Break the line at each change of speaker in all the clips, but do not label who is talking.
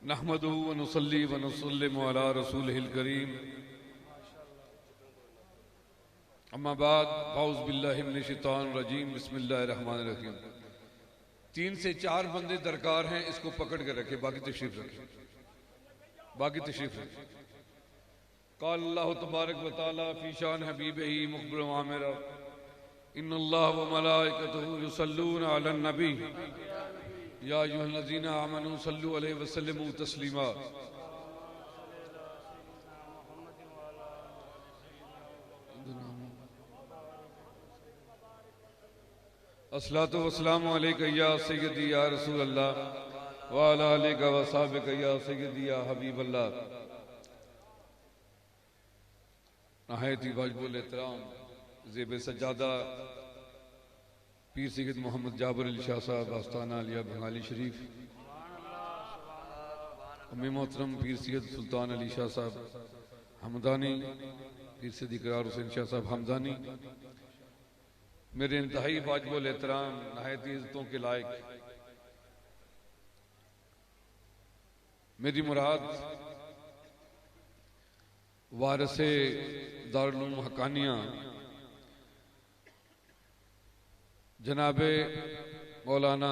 नहमदुहु व नुसल्ली व नुसल्लिमु अला रसूलिहिल करीम। अम्मा बाद फाउज़ बिल्लाहि मिनश शैतानिर रजीम। बिस्मिल्लाहिर रहमानिर रहीम। 3 से 4 बंदे दरकार हैं, इसको पकड़ के रखे, बाकी तशरीफ रखे, बाकी तशरीफ रखे। क़ाल अल्लाहु तबारक व तआला फ़ी शान हबीबिही मुख़बिरन व आमिरा इन्नल्लाह व मलाइकतहु युसल्लूना अलन नबी या अय्युहल्लज़ीना आमनू सल्लु अलैहि व सल्लिमू तस्लीमा। अस्सलातु वस्सलामु अलैका या सय्यदी या रसूल अल्लाह व अला आलिका व सहाबिका या सय्यदी या हबीब अल्लाह। नहायत वाजिबुल एहतराम ज़ेब सज्जादा पीर सैयद मोहम्मद जाबिर अली शाह साहब आस्ताना अलिया बंगाली शरीफ, अम्मी मोहतरम पीर सैयद सुल्तान अली शाह साहब हमदानी, पीर सैयद इकरार हुसैन शाह साहब हमदानी, मेरे इंतहाई वाजिबुल एहतराम नहायत इज़्ज़तों के लायक मेरी मुराद वारिसे दारुल उलूम हक्कानिया जनाबे मौलाना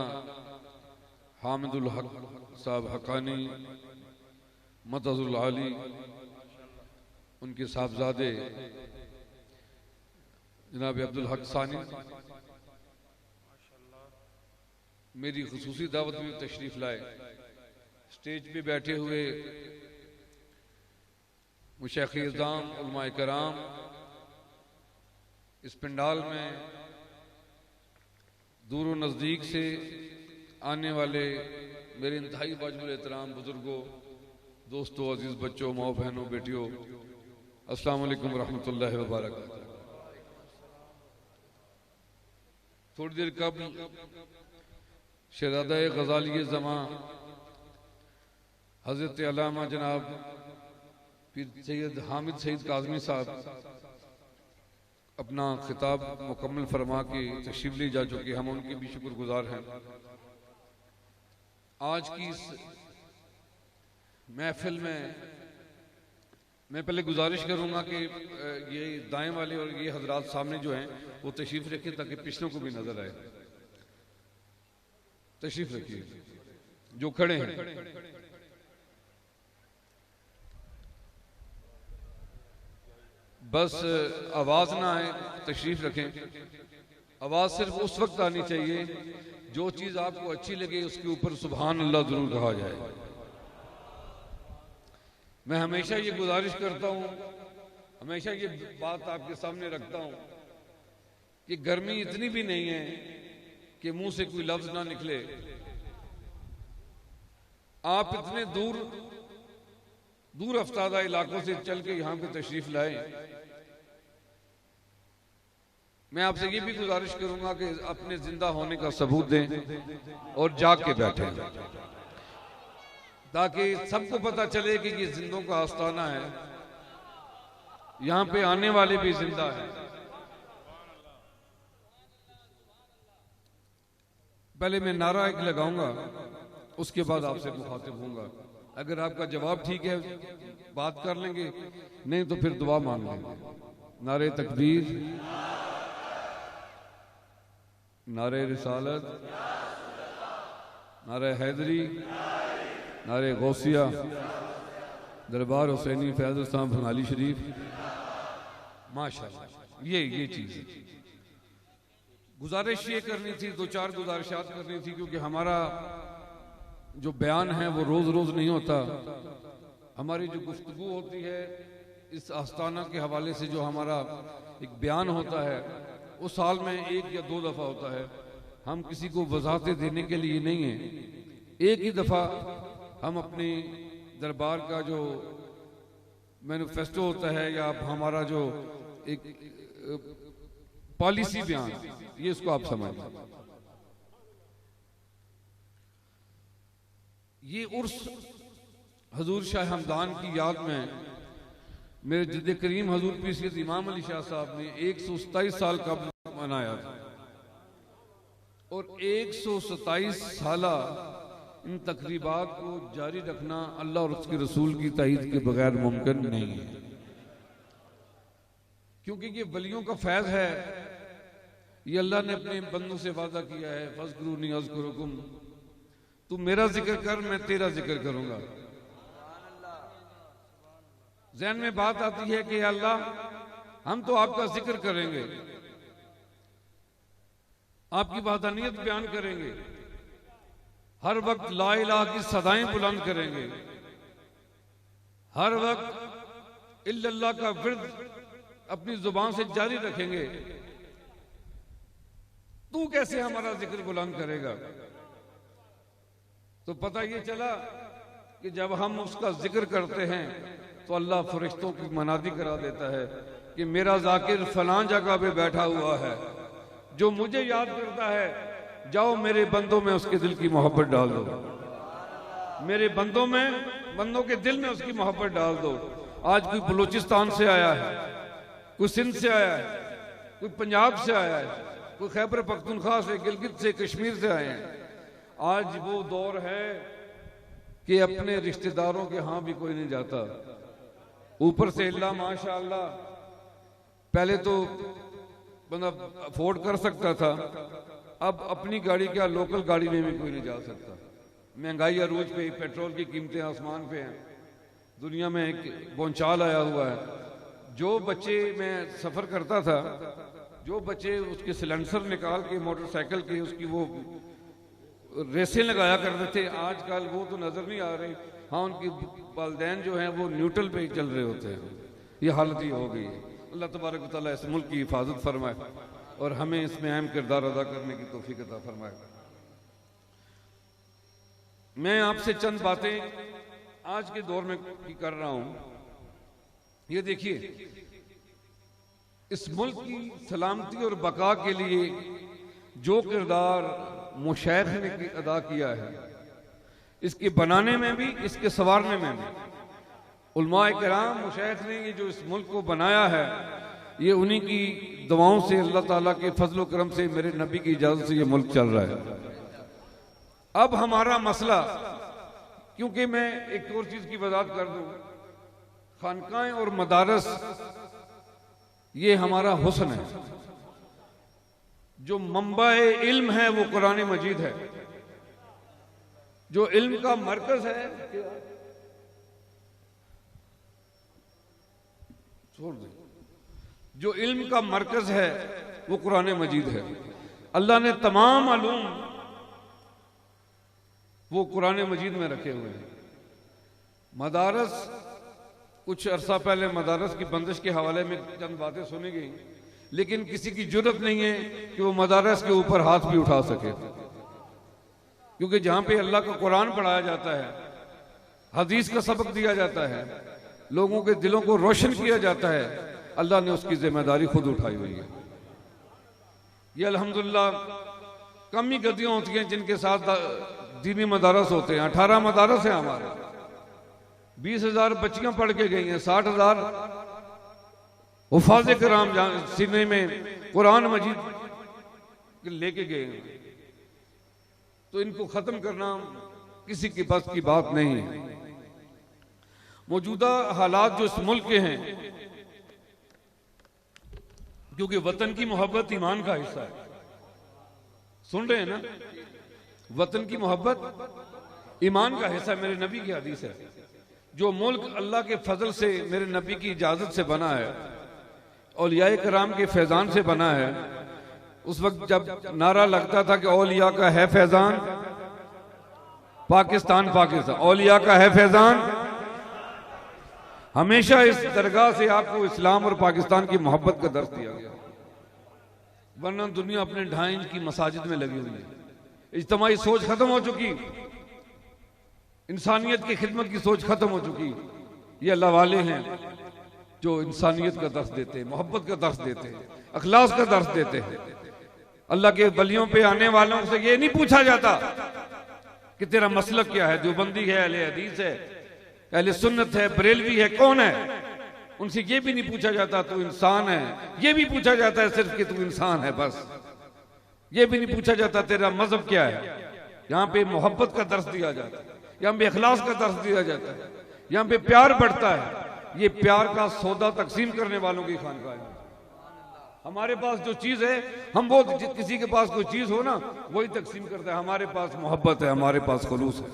हामिदुल हक साहब हक्कानी मदहुल आली, उनके साहबजादे जनाब अब्दुल हक सानी मेरी खुसूसी दावत में तशरीफ लाए। स्टेज पे बैठे हुए मुशाइख इज़ाम उलमाए कराम, इस पंडाल में दूर व नज़दीक से आने वाले मेरे इंतहाई वाजिबुल एहतराम बुजुर्गों, दोस्तों, अजीज बच्चों, माओ बहनों, बेटियों, अस्सलाम वालेकुम रहमतुल्लाहि व बरकातहू। थोड़ी देर कबल शहज़ादा ग़ज़ाली ज़मां हज़रत अल्लामा जनाब पीर सैयद हामिद सईद काज़मी साहब अपना खिताब मुकम्मल फरमा के तशरीफ ले जा चुके, हम उनके भी शुक्रगुजार हैं। आज की इस महफिल में मैं पहले गुजारिश करूंगा कि ये दाएं वाले और ये हजरात सामने जो हैं वो तशरीफ रखें ताकि पिछलों को भी नजर आए। तशरीफ रखिए जो खड़े हैं। बस आवाज ना आए, तशरीफ रखें। आवाज सिर्फ उस वक्त आनी चाहिए जो चीज आपको अच्छी लगे उसके ऊपर सुभान अल्लाह जरूर कहा जाए। मैं हमेशा ये गुजारिश करता हूं, हमेशा ये बात आपके सामने रखता हूं कि गर्मी इतनी भी नहीं है कि मुंह से कोई लफ्ज ना निकले। आप इतने दूर अफ्तादा इलाकों से चल के यहां पे तशरीफ लाए। मैं आपसे ये भी गुजारिश करूंगा कि अपने जिंदा होने का सबूत दें और जाग के बैठे, ताकि सबको पता चले कि ये जिंदों का आस्ताना है, यहां पे आने वाले भी जिंदा हैं। पहले मैं नारा एक लगाऊंगा, उसके बाद आपसे मुखातिब होऊंगा। अगर आपका जवाब ठीक है बात कर लेंगे, नहीं तो फिर दुआ मांग लेंगे। नारे तकबीर, नारे रिसालत, नारे हैदरी, नारे गौसिया, दरबार हुसैनी फैज़ इस्लाम बंगाली शरीफ। माशाअल्लाह, ये चीज है। गुजारिश ये करनी थी, 2-4 गुजारिशात करनी थी, क्योंकि हमारा जो बयान है वो रोज रोज नहीं होता। हमारी जो गुफ्तगू होती है इस आस्ताना के हवाले से, जो हमारा एक बयान होता है वो साल में 1 या 2 दफा होता है। हम किसी को वजाहतें देने के लिए नहीं है, एक ही दफा हम अपनी दरबार का जो मैनिफेस्टो होता है या हमारा जो एक पॉलिसी बयान, ये इसको आप समझिए। ये उर्स हजूर शाह हमदान की याद में मेरे जिद्द करीम हजूर पीर सैयद इमाम अली शाह साहब ने 127 साल कबल मनाया था, और 127 साल इन तकरीबात को जारी रखना अल्लाह और उसके रसूल की ताईद के बगैर मुमकिन नहीं है, क्योंकि ये वलियों का फैज़ है। ये अल्लाह ने अपने बंदों से वादा किया है, फज़कुरूनी अज़कुरुकुम, तू मेरा जिक्र कर मैं तेरा जिक्र करूंगा। ज़हन में बात आती है कि अल्लाह हम तो आपका जिक्र करेंगे, आपकी वहदानियत बयान करेंगे, हर वक्त ला इलाहा की सदाएं बुलंद करेंगे, हर वक्त इल्लल्लाह का विर्द अपनी जुबान से जारी रखेंगे, तू कैसे हमारा जिक्र बुलंद करेगा? तो पता ये चला कि जब हम उसका जिक्र करते हैं तो अल्लाह फरिश्तों की मनादी करा देता है कि मेरा जाकिर फलां जगह पे बैठा हुआ है, जो मुझे याद करता है, जाओ मेरे बंदों में उसके दिल की मोहब्बत डाल दो, मेरे बंदों के दिल में उसकी मोहब्बत डाल दो। आज कोई बलूचिस्तान से आया है, कोई सिंध से आया है, कोई पंजाब से आया है, कोई खैबर पख्तूनख्वा से, गिलगित से, कश्मीर से आए हैं। आज वो दौर है कि अपने रिश्तेदारों के यहाँ भी कोई नहीं जाता, ऊपर से अल्लाह माशाअल्लाह, पहले तो बंदा अफोर्ड कर सकता था, अब अपनी गाड़ी क्या लोकल गाड़ी में भी कोई नहीं जा सकता। महंगाई अरूज पे, पेट्रोल की कीमतें आसमान पे हैं, दुनिया में एक बोंचाल आया हुआ है। जो बच्चे, मैं सफ़र करता था, जो बच्चे उसके सिलेंसर निकाल के मोटरसाइकिल के उसकी वो रेसें लगाया करते थे, आजकल वो तो नज़र नहीं आ रही। हाँ, उनकी वालिदैन जो हैं वो न्यूट्रल पे चल रहे होते हैं। ये हालत ही हो गई है। अल्लाह तबारक व तआला इस मुल्क की हिफाजत फरमाए और हमें इसमें अहम किरदार अदा करने की तौफीक अता फरमाए। मैं आपसे चंद बातें आज के दौर में की कर रहा हूं। ये देखिए, इस मुल्क की सलामती और बका के लिए जो किरदार मुशैख ने अदा किया है, इसके बनाने में भी, इसके संवारने में भी, उलमाए किराम मुशैख ने ये जो इस मुल्क को बनाया है, ये उन्हीं की दुआओं से, अल्लाह ताला के फजल करम से, मेरे नबी की इजाजत से ये मुल्क चल रहा है। अब हमारा मसला, क्योंकि मैं एक और चीज की वजाहत कर दूं, खानकाएं और मदारस ये हमारा हुस्न है। जो मंबाए इल्म है वो कुरान मजीद है। जो इल्म का मरकज है, छोड़ दे, जो इल्म का मरकज है वो कुरान मजीद है। अल्लाह ने तमाम मालूम वो कुरान मजीद में रखे हुए हैं। मदारस, कुछ अरसा पहले मदारस की बंदिश के हवाले में चंद बातें सुनी गई, लेकिन किसी की जुर्रत नहीं है कि वो मदारस के ऊपर हाथ भी उठा सके, क्योंकि जहां पे अल्लाह का कुरान पढ़ाया जाता है, हदीस का सबक दिया जाता है, लोगों के दिलों को रोशन किया जाता है, अल्लाह ने उसकी जिम्मेदारी खुद उठाई हुई है। ये अल्हम्दुलिल्लाह कम ही गद्दियां होती हैं जिनके साथ दीनी मदारस होते हैं। 18 मदारस हैं हमारे, 20,000 बच्चियां पढ़ के गई हैं, 60,000 हुफाज़े किराम सीने में कुरान मजीद लेके गए हैं। तो इनको खत्म करना किसी के बस की बात नहीं है। मौजूदा हालात जो इस मुल्क के हैं, क्योंकि वतन की मोहब्बत ईमान का हिस्सा है, सुन रहे हैं ना, वतन की मोहब्बत ईमान का हिस्सा, मेरे नबी की हदीस है। जो मुल्क अल्लाह के फजल से, मेरे नबी की इजाजत से बना है, औलिया कराम के फैजान से बना है, उस वक्त जब नारा लगता था कि औलिया का है फैजान, पाकिस्तान पाकिस्तान, औलिया का है फैजान, हमेशा इस दरगाह से आपको इस्लाम और पाकिस्तान की मोहब्बत का दर्स दिया गया। वरना दुनिया अपने 2.5 इंच की मसाजिद में लगी हुई है। इज्तिमाई सोच खत्म हो चुकी, इंसानियत की खिदमत की सोच खत्म हो चुकी। ये अल्लाह वाले हैं जो इंसानियत का दर्स देते हैं, मोहब्बत का दर्स देते हैं, अखलास का दर्स देते हैं। अल्लाह के वलियों पे आने वालों से ये नहीं पूछा जाता कि तेरा मसलक क्या है, देवबंदी है, अहले हदीस है, अहले सुन्नत है, बरेलवी है, कौन है। उनसे ये भी नहीं पूछा जाता तू इंसान है, ये भी पूछा जाता है सिर्फ कि तू इंसान है, बस। ये भी नहीं पूछा जाता तेरा मजहब क्या है, यहाँ पे मोहब्बत का दर्स दिया जाता है, यहाँ पे इखलास का दर्स दिया जाता है, यहाँ पे प्यार बढ़ता है। ये प्यार का सौदा तकसीम करने वालों की खानकाह है। हमारे पास जो चीज है, हम वो किसी के पास कोई चीज हो ना वही तकसीम करता है। हमारे पास मोहब्बत है, हमारे पास खुलूस है,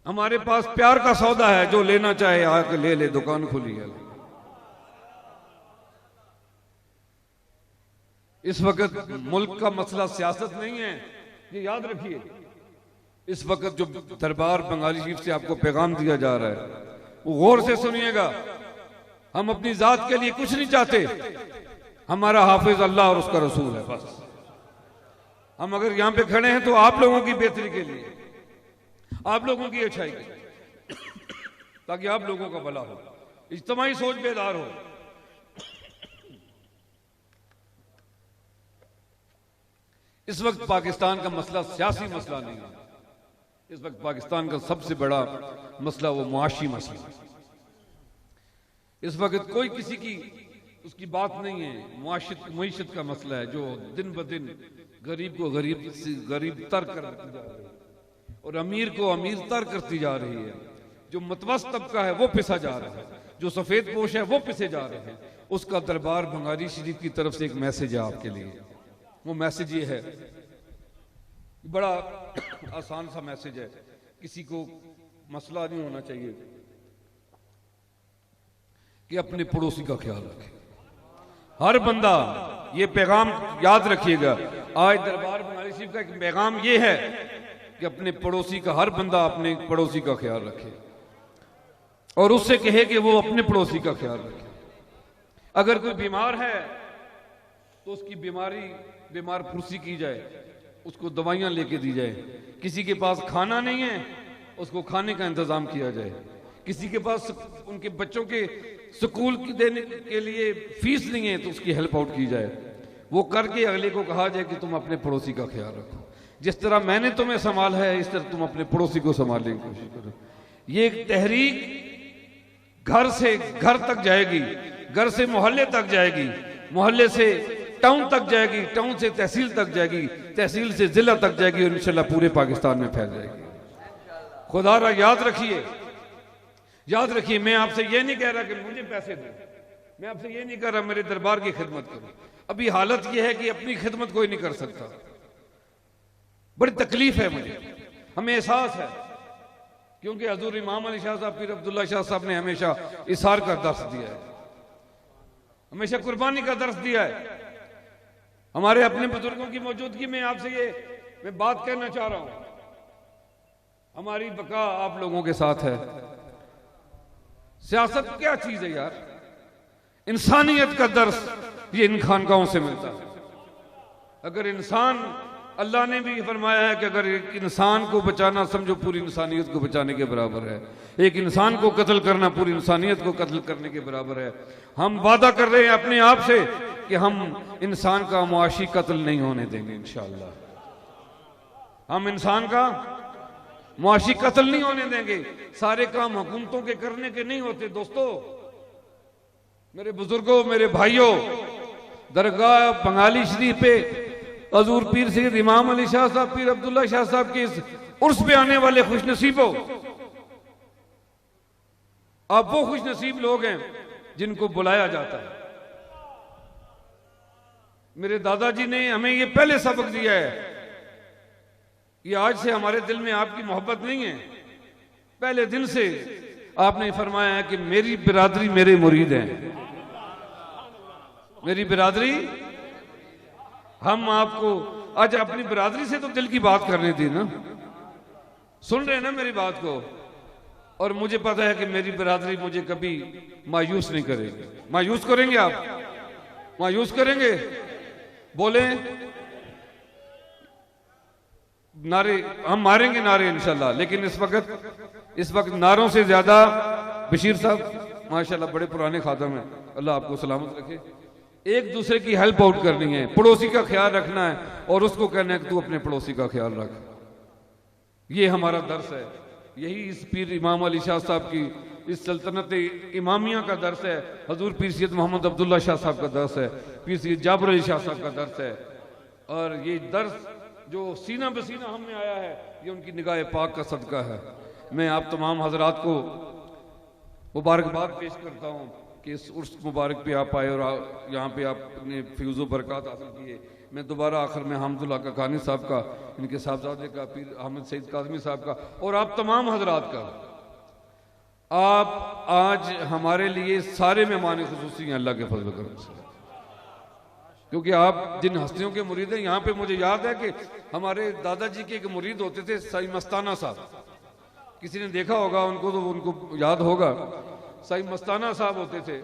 हमारे पास प्यार का सौदा है। जो लेना चाहे आके ले ले, दुकान खुली है। इस वक्त मुल्क का मसला सियासत नहीं है, ये याद रखिए। इस वक्त जो दरबार बंगाली शरीफ से आपको पैगाम दिया जा रहा है वो गौर से सुनिएगा। हम अपनी जात के लिए कुछ नहीं चाहते, हमारा हाफिज अल्लाह और उसका रसूल है बस। हम अगर यहां पे खड़े हैं तो आप लोगों की बेहतरी के लिए, आप लोगों की अच्छाई के लिए, ताकि आप लोगों का भला हो, इज्तिमाई सोच बेदार हो। इस वक्त पाकिस्तान का मसला सियासी मसला नहीं है। इस वक्त पाकिस्तान का सबसे बड़ा मसला वो मुआशी मसला है। इस वक्त कोई किसी की उसकी बात नहीं है। मुआशत का मसला है जो दिन ब दिन गरीब को गरीब से गरीब तर करती जा रही है और अमीर को अमीर तर करती जा रही है। जो मतवस्त तबका है वो पिसा जा रहा है, जो सफेद पोश है वो पिसे जा रहे हैं। उसका दरबार बंगाली शरीफ की तरफ से एक मैसेज है आपके लिए। वो मैसेज ये है, बड़ा आसान सा मैसेज है, किसी को मसला नहीं होना चाहिए कि अपने पड़ोसी का ख्याल रखे। हर बंदा ये पैगाम याद रखिएगा। आज दरबार बंगाली शरीफ का एक पैगाम ये है कि अपने पड़ोसी का, हर बंदा अपने पड़ोसी का ख्याल रखे और उससे कहे कि वो अपने पड़ोसी का ख्याल रखे। अगर कोई बीमार है तो उसकी बीमार पुरसी की जाए, उसको दवाइयां लेके दी जाए। किसी के पास खाना नहीं है, उसको खाने का इंतजाम किया जाए। किसी के पास उनके बच्चों के स्कूल की देने के लिए फीस नहीं है तो उसकी हेल्प आउट की जाए। वो करके अगले को कहा जाए कि तुम अपने पड़ोसी का ख्याल रखो। जिस तरह मैंने तुम्हें संभाला है इस तरह तुम अपने पड़ोसी को संभालने की कोशिश करो। ये एक तहरीक घर से घर तक जाएगी, घर से मोहल्ले तक जाएगी, मोहल्ले से टाउन तक जाएगी, टाउन से तहसील तक जाएगी, तहसील से जिला तक जाएगी और इंशाल्लाह पूरे पाकिस्तान में फैल जाएगी। खुदारा याद रखिए, याद रखिए। मैं आपसे ये नहीं कह रहा कि मुझे पैसे दो, मैं आपसे ये नहीं कह रहा मेरे दरबार की खिदमत करो। अभी हालत ये है कि अपनी खिदमत कोई नहीं कर सकता। बड़ी तकलीफ है मुझे, हमें एहसास है, क्योंकि हजूर इमाम अली शाह साहब, पीर अब्दुल्ला शाह साहब ने हमेशा इसार का दर्स दिया है, हमेशा कुर्बानी का दर्स दिया है। हमारे अपने बुजुर्गों की मौजूदगी में आपसे मैं बात कहना चाह रहा हूं। हमारी बका आप लोगों के साथ है। सियासत क्या चीज है यार? इंसानियत का दर्स ये इन खानकाहों से मिलता है। अगर इंसान, अल्लाह ने भी फरमाया है कि अगर एक इंसान को बचाना समझो पूरी इंसानियत को बचाने के बराबर है। एक इंसान को कत्ल करना पूरी इंसानियत को कत्ल करने के बराबर है। हम वादा कर रहे हैं अपने आप से कि हम इंसान का मुआशी कत्ल नहीं होने देंगे इंशाअल्लाह। हम इंसान का मुआशी कत्ल नहीं होने देंगे। सारे काम हुकूमतों के करने के नहीं होते दोस्तों, मेरे बुजुर्गों, मेरे भाइयों। दरगाह बंगाली शरीफ पे हजूर पीर सैयद इमाम अली शाह साहब, पीर अब्दुल्ला शाह साहब के इस उर्स पे आने वाले खुशनसीबों, आप वो खुशनसीब लोग हैं जिनको बुलाया जाता है। मेरे दादाजी ने हमें ये पहले सबक दिया है कि आज से हमारे दिल में आपकी मोहब्बत नहीं है। पहले दिन से आपने फरमाया है कि मेरी बिरादरी मेरे मुरीद हैं, मेरी बिरादरी। हम आपको आज अपनी बिरादरी से तो दिल की बात करनी थी ना, सुन रहे हैं ना मेरी बात को। और मुझे पता है कि मेरी बिरादरी मुझे कभी मायूस नहीं करेगी। मायूस करेंगे आप? मायूस करेंगे? बोले नारे, हम मारेंगे नारे इंशाल्लाह। लेकिन इस वक्त नारों से ज्यादा बशीर साहब माशाल्लाह बड़े पुराने खादम हैं, अल्लाह आपको सलामत रखे। एक दूसरे की हेल्प आउट करनी है, पड़ोसी का ख्याल रखना है और उसको कहना है कि तू अपने पड़ोसी का ख्याल रख। ये हमारा दर्स है। यही इस पीर इमाम अली शाह साहब की इस सल्तनत इमामिया का दर्स है। हजूर पीर सैयद मोहम्मद अब्दुल्ला शाह साहब का दर्स है, पीर सैयद जाबर अली शाह साहब का दर्स है। और ये दर्स जो सीना बसीना हमें आया है, ये उनकी निगाह पाक का सदका है। मैं आप तमाम हजरात को मुबारकबाद पेश करता हूँ कि इस उर्स मुबारक पे आप आए और यहाँ पे आपने फ्यूज़ बरक़ात हासिल किए। मैं दोबारा आखिर में हमदुल्ला का कानी साहब का, इनके साहबजादे का, पीर अहमद सईद काज़मी साहब का और आप तमाम हजरात का, आप आज हमारे लिए सारे मेहमान खुसूसी हैं अल्लाह के फजल करम से, क्योंकि आप जिन हस्तियों के मुरीद हैं। यहाँ पे मुझे याद है कि हमारे दादाजी के एक मुरीद होते थे साई मस्ताना साहब, किसी ने देखा होगा उनको तो उनको याद होगा। साई मस्ताना साहब होते थे,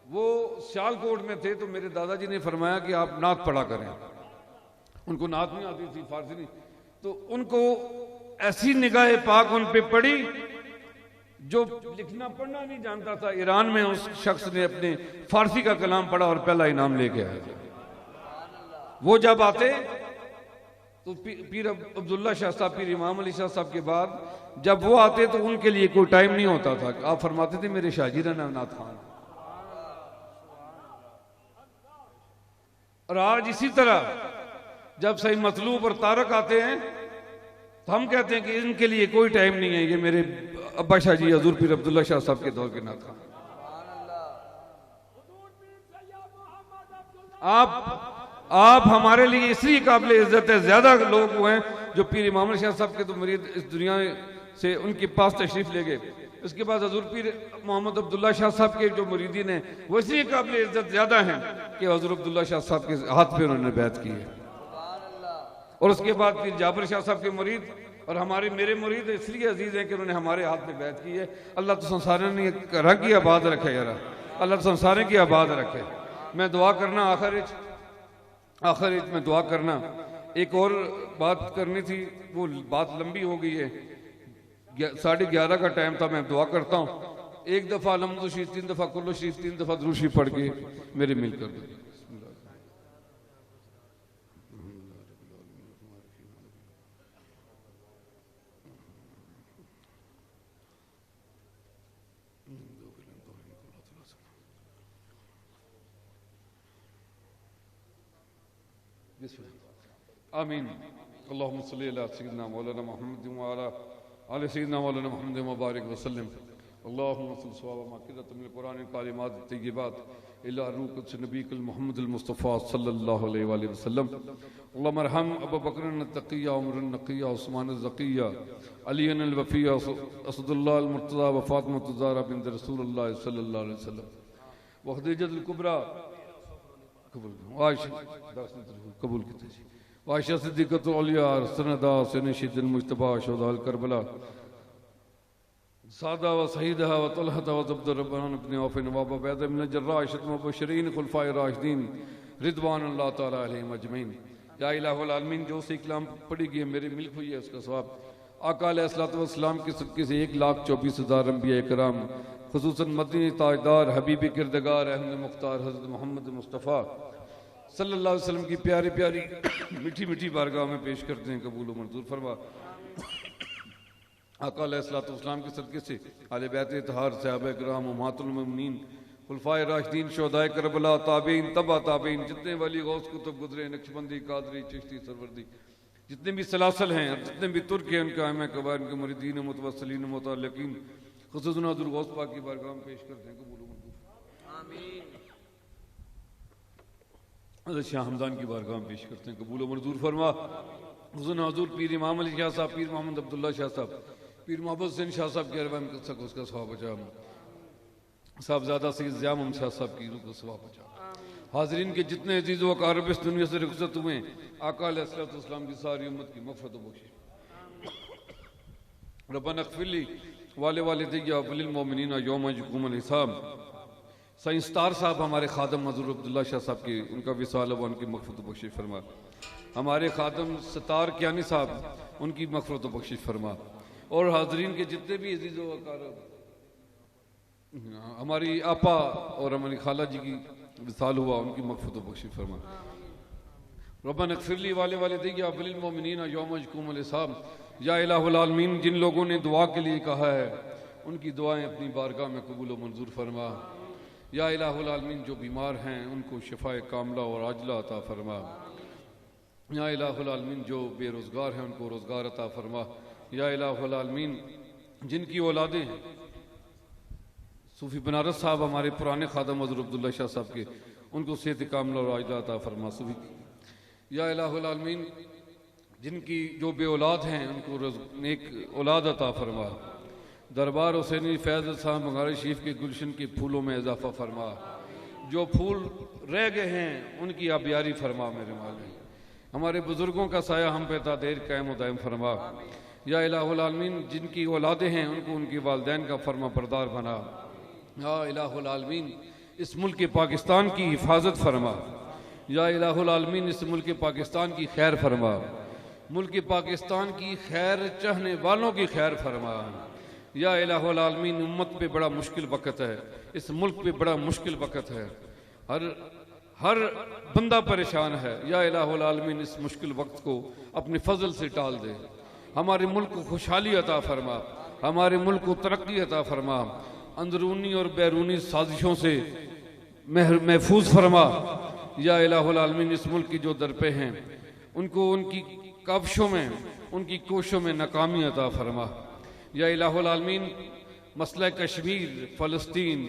वो सियालकोट में थे, तो मेरे दादाजी ने फरमाया कि आप नात पढ़ा करें। उनको नात नहीं आती थी, फारसी नहीं, तो उनको ऐसी निगाह पाक उन पे पड़ी, जो लिखना पढ़ना नहीं जानता था। ईरान में उस शख्स ने अपने फारसी का कलाम पढ़ा और पहला इनाम लेके आया। वो जब आते तो पीर अब्दुल्ला शाह साहब, पीर इमाम अली शाह साहब के बाद जब वो आते तो उनके लिए कोई टाइम नहीं होता था। आप फरमाते थे मेरे शाहजीरा नाथ खान। और आज इसी तरह जब सही मतलूब और तारक आते हैं तो हम कहते हैं कि इनके लिए कोई टाइम नहीं है, ये मेरे अब्बा शाह जी हजूर पीर अब्दुल्ला शाह साहब के दौर के नाथ खान। आप हमारे लिए इसलिए काबिल इज्जत है, ज्यादा लोग हुए हैं जो पीर इमाम शाह साहब के तो मुरीद इस दुनिया से उनके पास तशरीफ ले गए। उसके बाद हजूर पीर मोहम्मद अब्दुल्ला शाह साहब के जो मुरीदीन हैं वो इसलिए काबिल इज्जत ज्यादा हैं कि हजूर अब्दुल्ला शाह साहब के हाथ पे उन्होंने बैत की है। और उसके बाद पीर जाबर शाह साहब के मुरीद और हमारे मेरे मुरीद इसलिए अजीज हैं कि उन्होंने हमारे हाथ में बैत की है। अल्लाह तो संसार ने रंग की आबाद रखे यार, अल्लाह तो संसार की आबाद रखे। मैं दुआ करना आखिर में दुआ करना, एक और बात करनी थी, वो बात लंबी हो गई है। 11:30 का टाइम था। मैं दुआ करता हूँ, एक दफ़ा अलहम्दुलिल्लाह शरीफ, 3 दफ़ा कुल्लू शरीफ, 3 दफ़ा दुरूद शरीफ पढ़ के मेरे मिल कर दो। आमीन। अल्लाहुम्मा सल्ली अला सय्यिदिना मौलाना मुहम्मद व अला आले सय्यिदिना मौलाना मुहम्मद व बारिक व सल्लिम। अल्लाहुम्मा सल्ली सवाब माकिदतम मिन कुरान कालिमात तय्यिबात इला रूह नबीकुल मुहम्मदुल मुस्तफा सल्लल्लाहु अलैहि वसल्लम। अल्लाहुम्मा अरहम अबू बकर अत-तक़िया, उमर अन-नक़िया, उस्मान अज़-ज़किया, अली अल-वफ़िया, असदुल्लाह अल-मुर्तज़ा व फ़ातिमा अज़-ज़हरा बिन्त रसूलुल्लाह सल्लल्लाहु अलैहि वसल्लम व खदीजतुल कुबरा कबूल कीजिए। आयशा सिद्दीक़तुल औलिया, सनदा सनशीदुल मुज्तबा, शुहदाए करबला, सादा व सईदा व तलहत व अब्दुर्रहमान इब्न औफ व अबू उबैदा बिन जर्राह, अशरत मुबश्शिरीन खुलफाए राशिदीन रिदवानुल्लाह तआला अलैहिम अजमईन। या इलाहुल आलमीन, जो से कलाम पढ़ी गई मेरी मिल्क हुई है उसका सवाब आका अलैहिस्सलातु वस्सलाम के सदक़े से 1,24,000 अंबिया कराम, खुसूसन मदनी ताजदार हबीब किरदगार अहमद मुख्तार हज़रत मोहम्मद मुस्तफ़ा सल्लल्लाहु अलैहि वसल्लम की प्यारी प्यारी मीठी मीठी बारगाह में पेश करते हैं। कबूल व मंजूर फरमा। आका अलैहिस्सलातु वस्सलाम के सदक़े से आले बैत इत्तहार, सहाबा किराम, उम्महातुल मोमिनीन, खुलफाए राशिदीन, शुहदाए करबला, ताबईन, तबा ताबईन, जितने वली गौस कुतुब गुजरे, नक्शबंदी, कादरी, चिश्ती, सरवर्दी, जितने भी सलासल हैं, जितने भी तुर्क हैं, उनका अहम कबार, उनके मुरीदीन, मुतवस्सिलीन, मुतअल्लिकीन, खुसूसन हज़रत गौस पाक की बारगाह में पेश करते हैं। कबूल व मंजूर आमीन। हज़रत शाह हमदान की बारगाह में पेश करते हैं। कबूल व मंजूर फरमा। हुज़ूर हज़ूर पीर इमाम अली शाह साहब, पीर मोहम्मद अब्दुल्ला शाह साहब, पीर मोहम्मद हुसैन शाह साहब के अरबान उसका सवाब बचा, साहबजादा सैयद ज़िया शाह साहब की रूह को सवाब बचा। हाज़रीन के जितने अजीज़ व अक़ारिब इस दुनिया से रुख़सत हुए, आका अलैहिस्सलातु वस्सलाम की सारी उम्मत की मग़फ़िरत व बख़्शिश। रब्बना इग़फ़िर ली वाले वालिदैया वलिल मोमिनीना यौम यक़ूमुल हिसाब। साईं स्टार साहब हमारे खादम हज़ूर अब्दुल्ला शाह साहब की, उनका विसाल व उनकी मग़फ़िरत व बख़्शिश फरमा। हमारे खादम सतार कियानी साहब, उनकी मग़फ़िरत व बख़्शिश फरमा। और हाज़रीन के जितने भी अजीज़ व अक़ारिब, हमारी आपा और हमारी खाला जी की विसाल हुआ, उनकी मग़फ़िरत व बख़्शिश फरमा। रब्बना इग़फ़िर ली वाले वालिदैया वलिल मोमिनीना यौम यक़ूमुल हिसाब। या इलाहुल आलमीन, जिन लोगों ने दुआ के लिए कहा है उनकी दुआएं अपनी बारगाह में कबूल व मंजूर फरमा। या इलाहुल आलमीन, जो बीमार हैं उनको शिफाए कामला और आजला अता फरमा। या इलाहुल आलमीन जो बेरोज़गार हैं उनको रोज़गार अता फरमा। या इलाहुल आलमीन जिनकी औलादें हैं, सूफ़ी बनारस साहब हमारे पुराने खादम हज़रत अब्दुल्ला शाह साहब के, उनको सेहत कामिला और आजिला अता फरमा सूफ़ी। या इलाहुल आलमीन जिनकी जो बे औलाद हैं उनको नेक औलाद अता फरमा। दरबार हुसैनी फैज़ साहब बंगाली शरीफ के गुलशन के फूलों में इजाफ़ा फरमा। जो फूल रह गए हैं उनकी आबियारी फरमा मेरे मालिक। हमारे बुज़ुर्गों का साया हम पे देर कायम दायम फरमा। या इलाहुल आलमीन जिनकी औलादें हैं उनको उनके वालिदैन का फरमा बरदार बना। या इलाहुल आलमीन इस मुल्क पाकिस्तान की हिफाजत फरमा। या इलाहुल आलमीन इस मुल्क पाकिस्तान की खैर फरमा। मुल्क पाकिस्तान की खैर चाहने वालों की खैर फरमा। या इलाहुल आलमीन उम्मत पे बड़ा मुश्किल वक़्त है, इस मुल्क पे बड़ा मुश्किल वक़्त है, हर बंदा परेशान है। या इलाहुल आलमीन इस मुश्किल वक्त को अपने फजल से टाल दे। हमारे मुल्क को खुशहाली अता फरमा, हमारे मुल्क को तरक्की अता फरमा, अंदरूनी और बैरूनी साजिशों से महफूज फरमा। या इलाहुल आलमीन इस मुल्क की जो दरपे हैं उनको उनकी काविशों में, उनकी कोशिशों में नाकामी अता फरमा। या इलाहुल आलमीन मसला कश्मीर, फ़लस्तीन,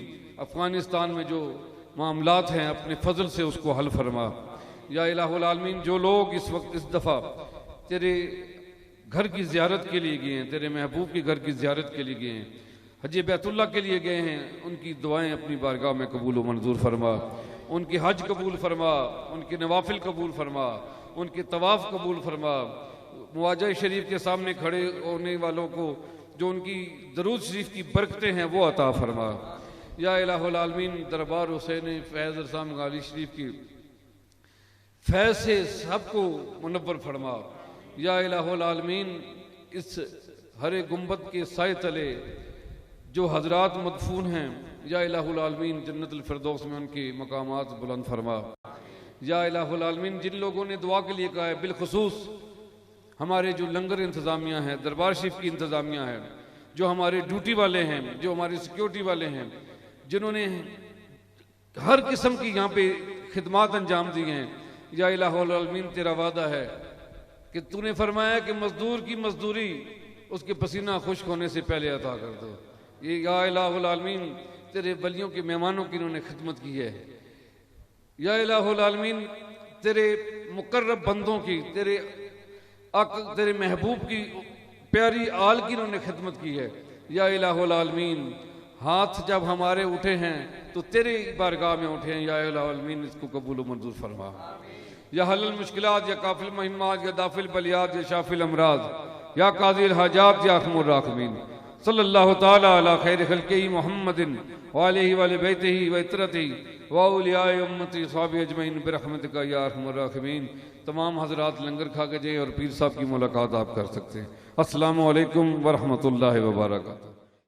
अफ़गानिस्तान में जो मामलात हैं अपने फजल से उसको हल फरमा। या इलाहुल आलमीन जो लोग इस वक्त इस दफ़ा तेरे घर की ज़ियारत के लिए गए हैं, तेरे महबूब के घर की ज़ियारत के लिए गए हैं, हज बैतुल्लाह के लिए गए हैं, उनकी दुआएं अपनी बारगाह में कबूल व मंजूर फरमा। उनकी हज कबूल फरमा, उनके नवाफिल कबूल फरमा, उनके तवाफ़ कबूल फरमा। मुआजा शरीफ के सामने खड़े होने वालों को जो उनकी दरूद शरीफ की बरकतें हैं वो अता फरमा। या इलाहुल आलमीन दरबार हुसैन फैज़ रसा बंगाली शरीफ की फैज़ से सबको मुनव्वर फरमा। या इलाहुल आलमीन इस हरे गुंबद के साए तले जो हजरात मदफून हैं, या इलाहुल आलमीन जन्नतुल फिरदौस में उनके मकामात बुलंद फरमा। या इलाहुल आलमीन जिन लोगों ने दुआ के लिए कहा है, बिलखुसूस हमारे जो लंगर इंतज़ामिया है, दरबार शरीफ की इंतज़ामिया है, जो हमारे ड्यूटी वाले हैं, जो हमारे सिक्योरिटी वाले हैं, जिन्होंने हर किस्म की यहाँ पे खिदमात अंजाम दी हैं। या इलाहुल आलमीन तेरा वादा है कि तूने फरमाया कि मजदूर की मजदूरी उसके पसीना खुश्क होने से पहले अता कर दो। ये या इलाहुल आलमीन तेरे वलियों के मेहमानों की इन्होंने खिदमत की है। या इलाहुल आलमीन तेरे मुकर्रब बंदों की, तेरे महबूब की प्यारी आल की इन्होंने खिदमत की है। या इलाहुल आलमीन हाथ जब हमारे उठे हैं तो तेरे बारगाह में उठे हैं। या इलाहुल आलमीन इसको कबूल व मंजूर फरमा। या हलल मुश्किलात, या काफिल महिमात, या दाफिल बलियात, या शाफिल अमराज, या कादिल हाजात, या अरहमुर राहिमीन। सल्लल्लाहु ताला अला खैर खल्क़िही मुहम्मदिन व आलिही व बैतिही व इतरतिही व औलियाए उम्मती सहाबी अजमईन बिरहमतिका या अरहमुर राहिमीन। तमाम हजरात लंगर खा के जाए और पीर साहब की मुलाकात आप कर सकते हैं। अस्सलामु अलैकुम व रहमतुल्लाहि व बरकातहू।